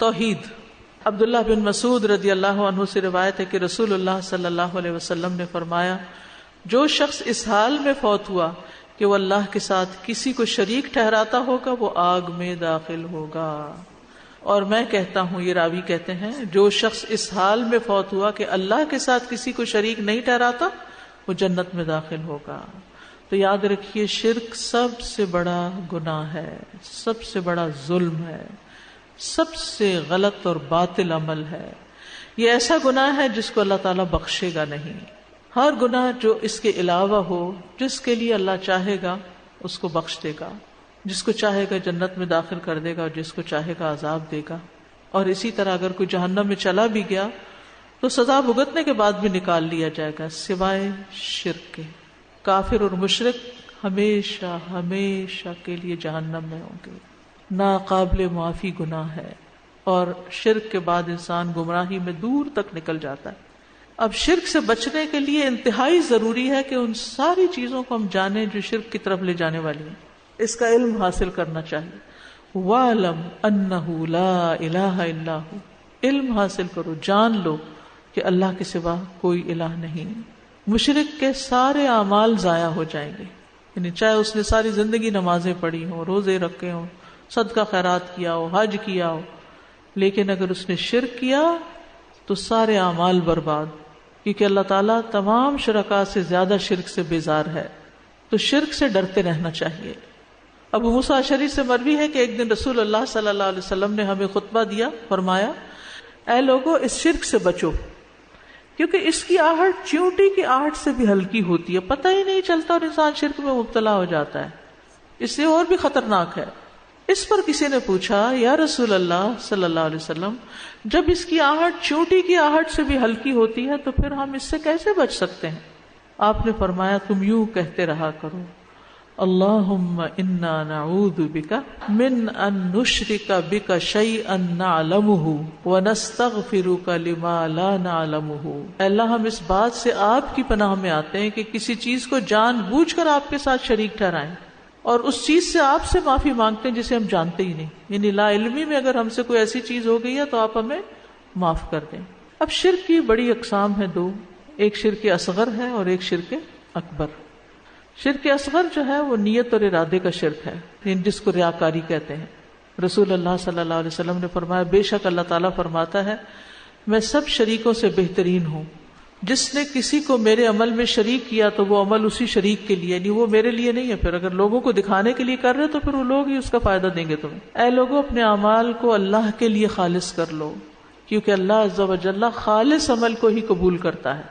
توحید۔ عبداللہ بن مسعود رضی اللہ عنہ سے روایت ہے کہ رسول اللہ صلی اللہ علیہ وسلم نے فرمایا، جو شخص اس حال میں فوت ہوا کہ وہ اللہ کے ساتھ کسی کو شریک ٹھہراتا ہوگا وہ آگ میں داخل ہوگا۔ اور میں کہتا ہوں، یہ راوی کہتے ہیں، جو شخص اس حال میں فوت ہوا کہ اللہ کے ساتھ کسی کو شریک نہیں ٹھہراتا وہ جنت میں داخل ہوگا۔ تو یاد رکھیے، شرک سب سے بڑا گناہ ہے، سب سے بڑا ظلم ہے، سب سے غلط اور باطل عمل ہے۔ یہ ایسا گناہ ہے جس کو اللہ تعالیٰ بخشے گا نہیں۔ ہر گناہ جو اس کے علاوہ ہو، جس کے لیے اللہ چاہے گا اس کو بخش دے گا، جس کو چاہے گا جنت میں داخل کر دے گا اور جس کو چاہے گا عذاب دے گا۔ اور اسی طرح اگر کوئی جہنم میں چلا بھی گیا تو سزا بھگتنے کے بعد بھی نکال لیا جائے گا، سوائے شرک کے۔ کافر اور مشرک ہمیشہ ہمیشہ کے لیے جہنم میں ہوں گے، ناقابل معافی گناہ ہے، اور شرک کے بعد انسان گمراہی میں دور تک نکل جاتا ہے۔ اب شرک سے بچنے کے لیے انتہائی ضروری ہے کہ ان ساری چیزوں کو ہم جانیں جو شرک کی طرف لے جانے والی ہیں، اس کا علم حاصل کرنا چاہیے۔ وَاعْلَمْ أَنَّهُ لَا إِلَٰهَ إِلَّا هُوَ، علم حاصل کرو، جان لو کہ اللہ کے سوا کوئی الہ نہیں۔ مشرک کے سارے اعمال ضائع ہو جائیں گے، یعنی چاہے اس نے ساری زندگی نمازیں پڑھی ہوں، روزے رکھے ہوں، صدقہ خیرات کیا ہو، حج کیا ہو، لیکن اگر اس نے شرک کیا تو سارے اعمال برباد، کیونکہ اللہ تعالیٰ تمام شرکاء سے زیادہ شرک سے بیزار ہے۔ تو شرک سے ڈرتے رہنا چاہیے۔ ابو موسیٰ اشعری سے مروی ہے کہ ایک دن رسول اللہ صلی اللہ علیہ وسلم نے ہمیں خطبہ دیا، فرمایا، اے لوگو اس شرک سے بچو، کیونکہ اس کی آہٹ چیونٹی کی آہٹ سے بھی ہلکی ہوتی ہے، پتہ ہی نہیں چلتا اور انسان شرک میں مبتلا ہو جاتا ہے، اس سے اور بھی خطرناک ہے۔ اس پر کسی نے پوچھا، یا رسول اللہ صلی اللہ علیہ وسلم، جب اس کی آہٹ چیونٹی کی آہٹ سے بھی ہلکی ہوتی ہے تو پھر ہم اس سے کیسے بچ سکتے ہیں؟ آپ نے فرمایا، تم یوں کہتے رہا کرو، اللہم انا نعوذ بک من ان نشرک بک شیئا نعلمہ ونستغفرک لما لا نعلمہ۔ اے اللہ، ہم اس بات سے آپ کی پناہ میں آتے ہیں کہ کسی چیز کو جان بوجھ کر آپ کے ساتھ شریک ٹھہرائیں، اور اس چیز سے آپ سے معافی مانگتے ہیں جسے ہم جانتے ہی نہیں، یعنی لا علمی میں اگر ہم سے کوئی ایسی چیز ہو گئی ہے تو آپ ہمیں معاف کر دیں۔ اب شرک کی بڑی اقسام ہیں دو، ایک شرک اصغر ہے اور ایک شرک اکبر۔ شرک اصغر جو ہے وہ نیت اور ارادے کا شرک ہے، جس کو ریاکاری کہتے ہیں۔ رسول اللہ صلی اللہ علیہ وسلم نے فرمایا، بے شک اللہ تعالیٰ فرماتا ہے، میں سب شریکوں سے بہترین ہوں، جس نے کسی کو میرے عمل میں شریک کیا تو وہ عمل اسی شریک کے لیے، یعنی وہ میرے لیے نہیں ہے۔ پھر اگر لوگوں کو دکھانے کے لیے کر رہے تو پھر وہ لوگ ہی اس کا فائدہ دیں گے تمہیں۔ اے لوگوں، اپنے اعمال کو اللہ کے لیے خالص کر لو، کیونکہ اللہ عز و جل خالص عمل کو ہی قبول کرتا ہے۔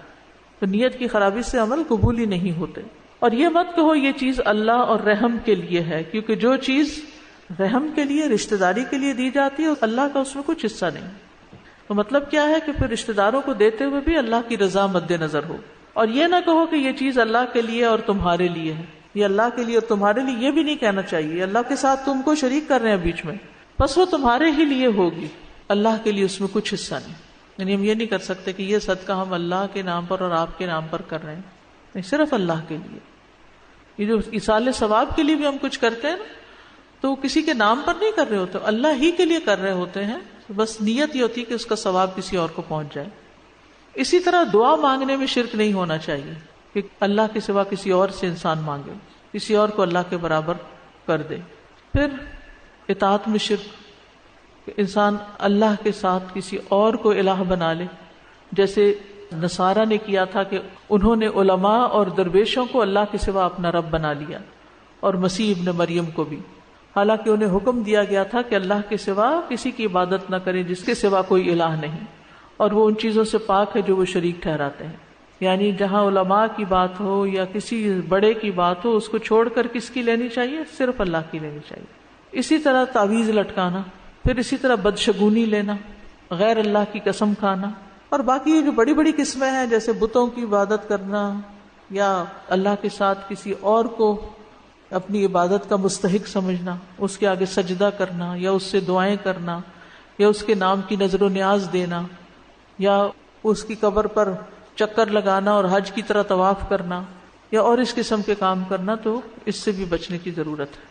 تو نیت کی خرابی سے عمل قبول ہی نہیں ہوتے۔ اور یہ مت کہو یہ چیز اللہ اور رحم کے لیے ہے، کیونکہ جو چیز رحم کے لیے، رشتہ داری کے لیے دی جاتی ہے، اللہ کا اس میں کچھ حصہ نہیں۔ تو مطلب کیا ہے کہ پھر رشتہ داروں کو دیتے ہوئے بھی اللہ کی رضا مد نظر ہو، اور یہ نہ کہو کہ یہ چیز اللہ کے لیے اور تمہارے لیے ہے، یہ اللہ کے لیے اور تمہارے لیے، یہ بھی نہیں کہنا چاہیے۔ اللہ کے ساتھ تم کو شریک کر رہے ہیں بیچ میں، بس وہ تمہارے ہی لیے ہوگی، اللہ کے لیے اس میں کچھ حصہ نہیں۔ یعنی ہم یہ نہیں کر سکتے کہ یہ صدقہ ہم اللہ کے نام پر اور آپ کے نام پر کر رہے ہیں، نہیں، صرف اللہ کے لیے۔ یہ جو ایصال ثواب کے لیے بھی ہم کچھ کرتے ہیں نا، تو کسی کے نام پر نہیں کر رہے ہوتے، اللہ ہی کے لیے کر رہے ہوتے ہیں، بس نیت یہ ہوتی ہے کہ اس کا ثواب کسی اور کو پہنچ جائے۔ اسی طرح دعا مانگنے میں شرک نہیں ہونا چاہیے کہ اللہ کے سوا کسی اور سے انسان مانگے، کسی اور کو اللہ کے برابر کر دے۔ پھر اطاعت میں شرک، کہ انسان اللہ کے ساتھ کسی اور کو الہ بنا لے، جیسے نصارہ نے کیا تھا کہ انہوں نے علماء اور درویشوں کو اللہ کے سوا اپنا رب بنا لیا، اور مسیح ابن مریم کو بھی، حالانکہ انہیں حکم دیا گیا تھا کہ اللہ کے سوا کسی کی عبادت نہ کریں جس کے سوا کوئی الہ نہیں، اور وہ ان چیزوں سے پاک ہے جو وہ شریک ٹھہراتے ہیں۔ یعنی جہاں علماء کی بات ہو یا کسی بڑے کی بات ہو، اس کو چھوڑ کر کس کی لینی چاہیے؟ صرف اللہ کی لینی چاہیے۔ اسی طرح تعویذ لٹکانا، پھر اسی طرح بدشگونی لینا، غیر اللہ کی قسم کھانا، اور باقی یہ جو بڑی بڑی قسمیں ہیں جیسے بتوں کی عبادت کرنا، یا اللہ کے ساتھ کسی اور کو اپنی عبادت کا مستحق سمجھنا، اس کے آگے سجدہ کرنا، یا اس سے دعائیں کرنا، یا اس کے نام کی نظر و نیاز دینا، یا اس کی قبر پر چکر لگانا اور حج کی طرح طواف کرنا، یا اور اس قسم کے کام کرنا، تو اس سے بھی بچنے کی ضرورت ہے۔